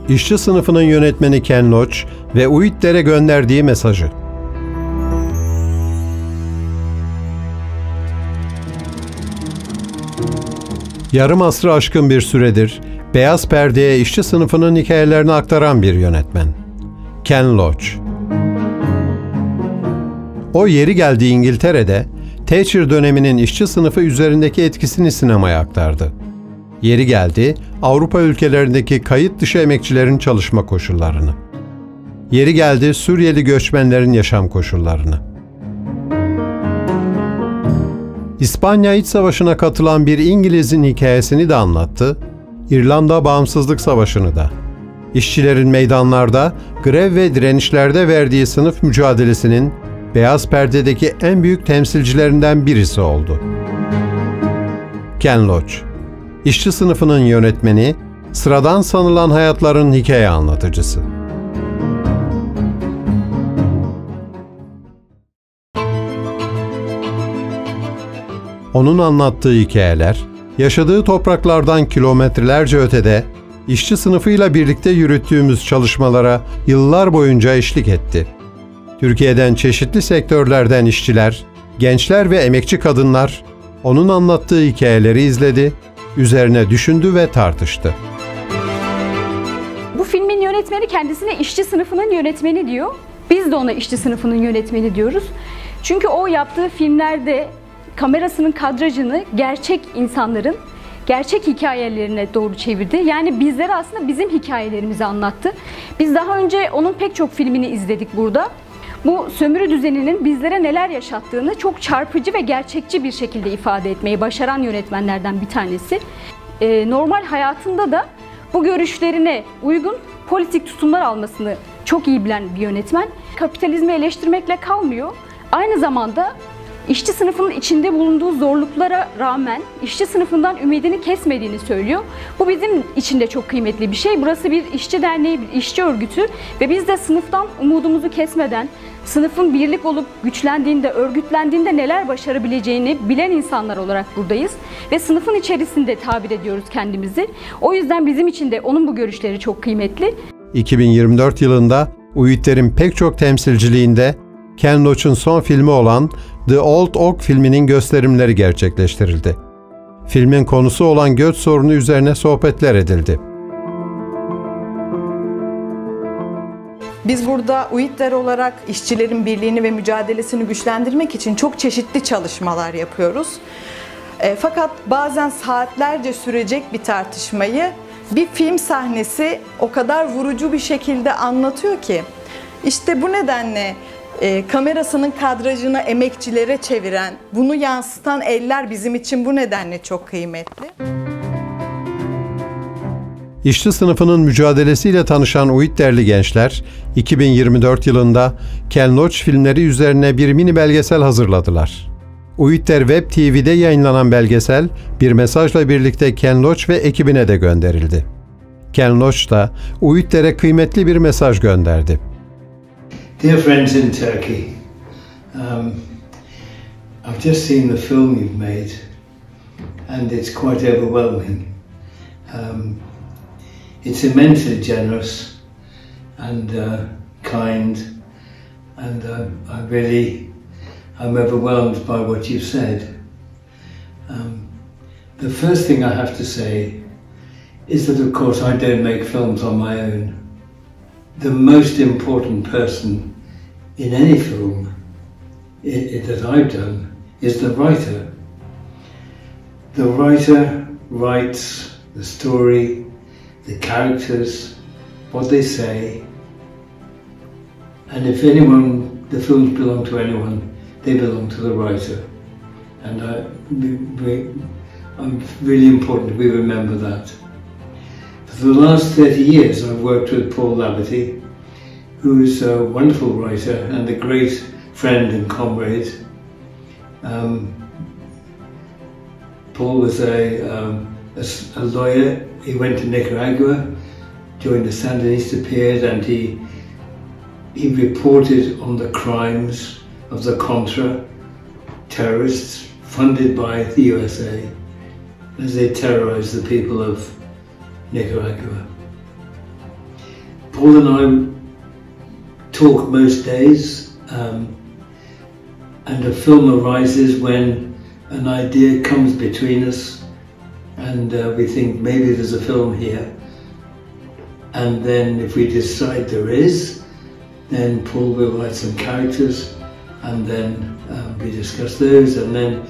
İşçi Sınıfının Yönetmeni Ken Loach ve UİD-DER'e gönderdiği mesajı. Yarım asrı aşkın bir süredir beyaz perdeye işçi sınıfının hikayelerini aktaran bir yönetmen. Ken Loach. O yeri geldiği İngiltere'de Thatcher döneminin işçi sınıfı üzerindeki etkisini sinemaya aktardı. Yeri geldi Avrupa ülkelerindeki kayıt dışı emekçilerin çalışma koşullarını. Yeri geldi Suriyeli göçmenlerin yaşam koşullarını. İspanya İç Savaşı'na katılan bir İngiliz'in hikayesini de anlattı, İrlanda Bağımsızlık Savaşı'nı da. İşçilerin meydanlarda, grev ve direnişlerde verdiği sınıf mücadelesinin beyaz perdedeki en büyük temsilcilerinden birisi oldu. Ken Loach, İşçi Sınıfının Yönetmeni, sıradan sanılan hayatların hikaye anlatıcısı. Onun anlattığı hikayeler, yaşadığı topraklardan kilometrelerce ötede, işçi sınıfıyla birlikte yürüttüğümüz çalışmalara yıllar boyunca eşlik etti. Türkiye'den çeşitli sektörlerden işçiler, gençler ve emekçi kadınlar, onun anlattığı hikayeleri izledi, üzerine düşündü ve tartıştı. Bu filmin yönetmeni kendisine işçi sınıfının yönetmeni diyor. Biz de ona işçi sınıfının yönetmeni diyoruz. Çünkü o yaptığı filmlerde kamerasının kadrajını gerçek insanların gerçek hikayelerine doğru çevirdi. Yani bizlere aslında bizim hikayelerimizi anlattı. Biz daha önce onun pek çok filmini izledik burada. Bu sömürü düzeninin bizlere neler yaşattığını çok çarpıcı ve gerçekçi bir şekilde ifade etmeyi başaran yönetmenlerden bir tanesi. Normal hayatında da bu görüşlerine uygun politik tutumlar almasını çok iyi bilen bir yönetmen. Kapitalizmi eleştirmekle kalmıyor. Aynı zamanda İşçi sınıfının içinde bulunduğu zorluklara rağmen işçi sınıfından ümidini kesmediğini söylüyor. Bu bizim için de çok kıymetli bir şey. Burası bir işçi derneği, bir işçi örgütü ve biz de sınıftan umudumuzu kesmeden, sınıfın birlik olup güçlendiğinde, örgütlendiğinde neler başarabileceğini bilen insanlar olarak buradayız. Ve sınıfın içerisinde tabir ediyoruz kendimizi. O yüzden bizim için de onun bu görüşleri çok kıymetli. 2024 yılında UİD-DER'in pek çok temsilciliğinde Ken Loach'un son filmi olan The Old Oak filminin gösterimleri gerçekleştirildi. Filmin konusu olan göç sorunu üzerine sohbetler edildi. Biz burada UİD-DER olarak işçilerin birliğini ve mücadelesini güçlendirmek için çok çeşitli çalışmalar yapıyoruz. Fakat bazen saatlerce sürecek bir tartışmayı bir film sahnesi o kadar vurucu bir şekilde anlatıyor ki. İşte bu nedenle kamerasının kadrajını emekçilere çeviren, bunu yansıtan eller bizim için bu nedenle çok kıymetli. İşçi sınıfının mücadelesiyle tanışan UİD-DER'li gençler, 2024 yılında Ken Loach filmleri üzerine bir mini belgesel hazırladılar. UİD-DER Web TV'de yayınlanan belgesel, bir mesajla birlikte Ken Loach ve ekibine de gönderildi. Ken Loach da UİD-DER'e kıymetli bir mesaj gönderdi. Dear friends in Turkey, I've just seen the film you've made and it's quite overwhelming. It's immensely generous and kind, and I'm overwhelmed by what you've said. The first thing I have to say is that of course I don't make films on my own. The most important person in any film that I've done is the writer. The writer writes the story, the characters, what they say, and if the films belong to anyone, they belong to the writer. And I'm really important we remember that. For the last 30 years I've worked with Paul Laverty, who's a wonderful writer and a great friend and comrade. Paul was a lawyer. He went to Nicaragua during the Sandinista period, and he reported on the crimes of the Contra terrorists funded by the USA as they terrorized the people of Nicaragua. Paul and I talk most days, and a film arises when an idea comes between us, and we think maybe there's a film here. And then if we decide there is, then Paul will write some characters, and then we discuss those, and then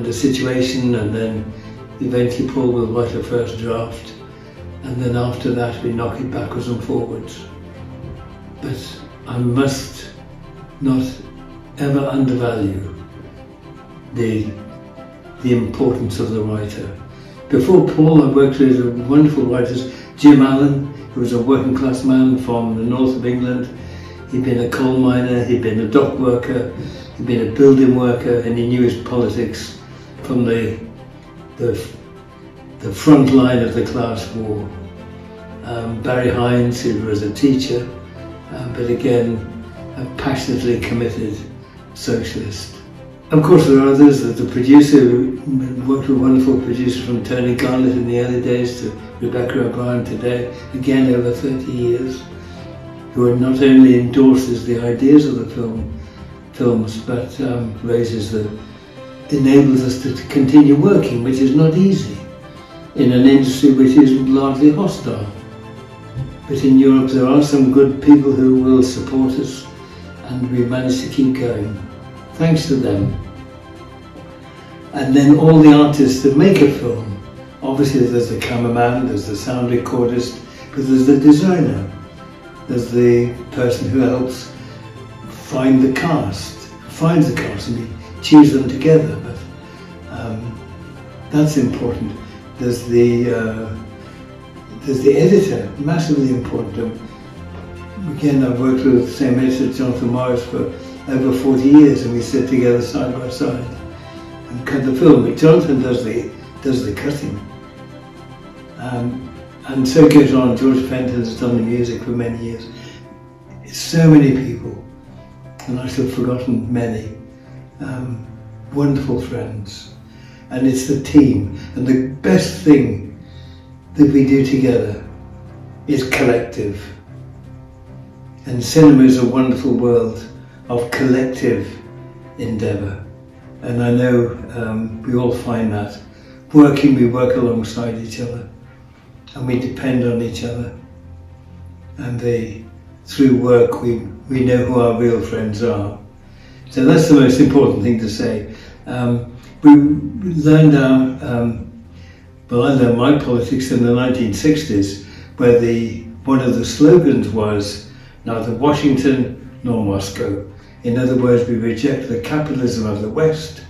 the situation, and then eventually Paul will write a first draft, and then after that we knock it backwards and forwards. But I must not ever undervalue the importance of the writer. Before Paul, I worked with wonderful writers. Jim Allen, who was a working class man from the north of England. He'd been a coal miner, he'd been a dock worker, he'd been a building worker, and he knew his politics from the front line of the class war. Barry Hines, who was a teacher, but again, a passionately committed socialist. Of course, there are others. The producer, worked with wonderful producers from Tony Garnett in the early days to Rebecca O'Brien today, again over 30 years, who are not only endorses the ideas of the films, but enables us to continue working, which is not easy in an industry which is largely hostile. But in Europe there are some good people who will support us, and we managed to keep going. Thanks to them. And then all the artists that make a film. Obviously there's the cameraman, there's the sound recordist, but there's the designer. There's the person who helps finds the cast, and we choose them together. But that's important. There's the editor, massively important. Again, I've worked with the same editor, Jonathan Morris, for over 40 years, and we sit together side by side and cut the film. But Jonathan does the cutting, and so goes on. George Fenton has done the music for many years. It's so many people, and I should have forgotten many wonderful friends. And it's the team, and the best thing that we do together is collective. And cinema is a wonderful world of collective endeavour, and I know we all find that. We work alongside each other, and we depend on each other, and through work we know who our real friends are. So that's the most important thing to say. We learned I learned my politics in the 1960s, where one of the slogans was, neither Washington nor Moscow. In other words, we reject the capitalism of the West,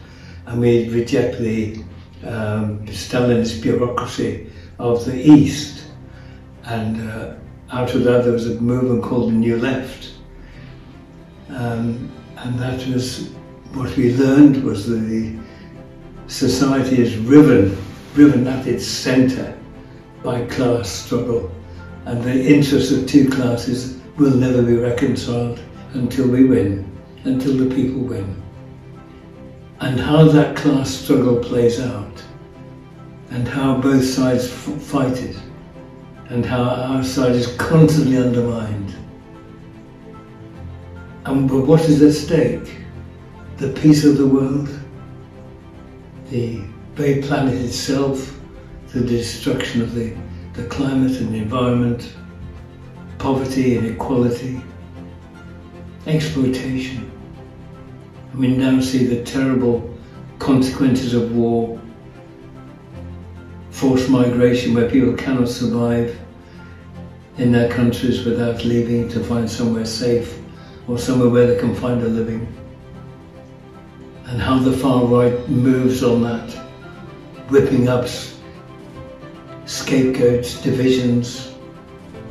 and we reject the Stalinist bureaucracy of the East. And out of that there was a movement called the New Left. And that was what we learned, was that the society is riven at its centre by class struggle, and the interests of two classes will never be reconciled until we win, until the people win. And how that class struggle plays out, and how both sides fight it, and how our side is constantly undermined. But what is at stake? The peace of the world, the very planet itself, the destruction of the climate and the environment, poverty, inequality, exploitation. And we now see the terrible consequences of war, forced migration where people cannot survive in their countries without leaving to find somewhere safe or somewhere where they can find a living. And how the far right moves on that, whipping up scapegoats, divisions,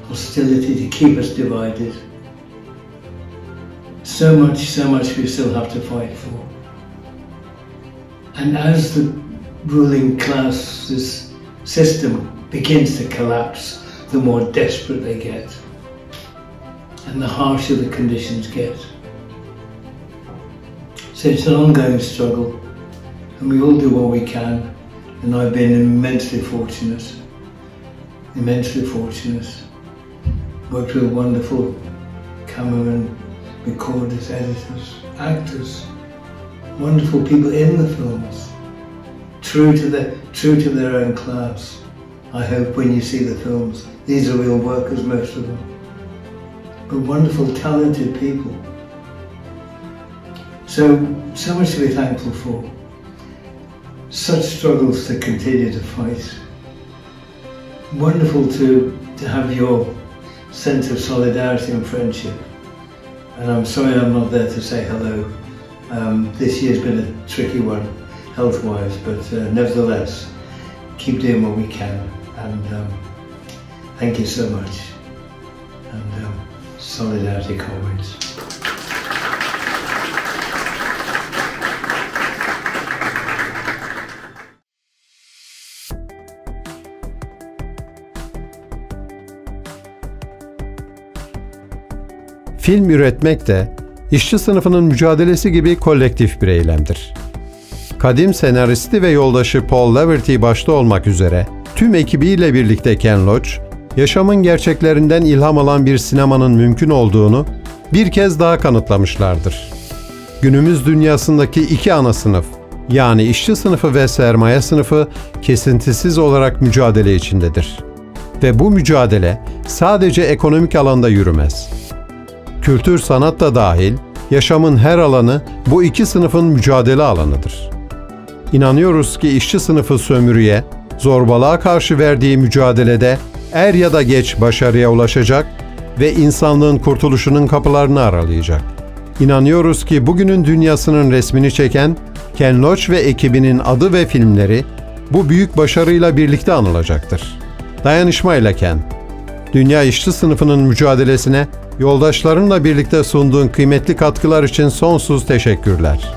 hostility to keep us divided. So much we still have to fight for. And as the ruling class, this system begins to collapse, the more desperate they get, and the harsher the conditions get. So it's an ongoing struggle, and we all do what we can, and I've been immensely fortunate. worked with wonderful cameramen, recorders, editors, actors, wonderful people in the films, true to their own class. I hope when you see the films, these are real workers, most of them, but wonderful, talented people. So much to be thankful for. Such struggles to continue to fight. Wonderful to have your sense of solidarity and friendship. And I'm sorry I'm not there to say hello. This year's been a tricky one, health-wise, but nevertheless, keep doing what we can. And thank you so much. And solidarity, comrades. Film üretmek de işçi sınıfının mücadelesi gibi kolektif bir eylemdir. Kadim senaristi ve yoldaşı Paul Laverty başta olmak üzere tüm ekibiyle birlikte Ken Loach, yaşamın gerçeklerinden ilham alan bir sinemanın mümkün olduğunu bir kez daha kanıtlamışlardır. Günümüz dünyasındaki iki ana sınıf, yani işçi sınıfı ve sermaye sınıfı kesintisiz olarak mücadele içindedir. Ve bu mücadele sadece ekonomik alanda yürümez. Kültür, sanat da dahil, yaşamın her alanı bu iki sınıfın mücadele alanıdır. İnanıyoruz ki işçi sınıfı sömürüye, zorbalığa karşı verdiği mücadelede er ya da geç başarıya ulaşacak ve insanlığın kurtuluşunun kapılarını aralayacak. İnanıyoruz ki bugünün dünyasının resmini çeken Ken Loach ve ekibinin adı ve filmleri bu büyük başarıyla birlikte anılacaktır. Dayanışmayla Ken, dünya işçi sınıfının mücadelesine yoldaşlarınla birlikte sunduğun kıymetli katkılar için sonsuz teşekkürler.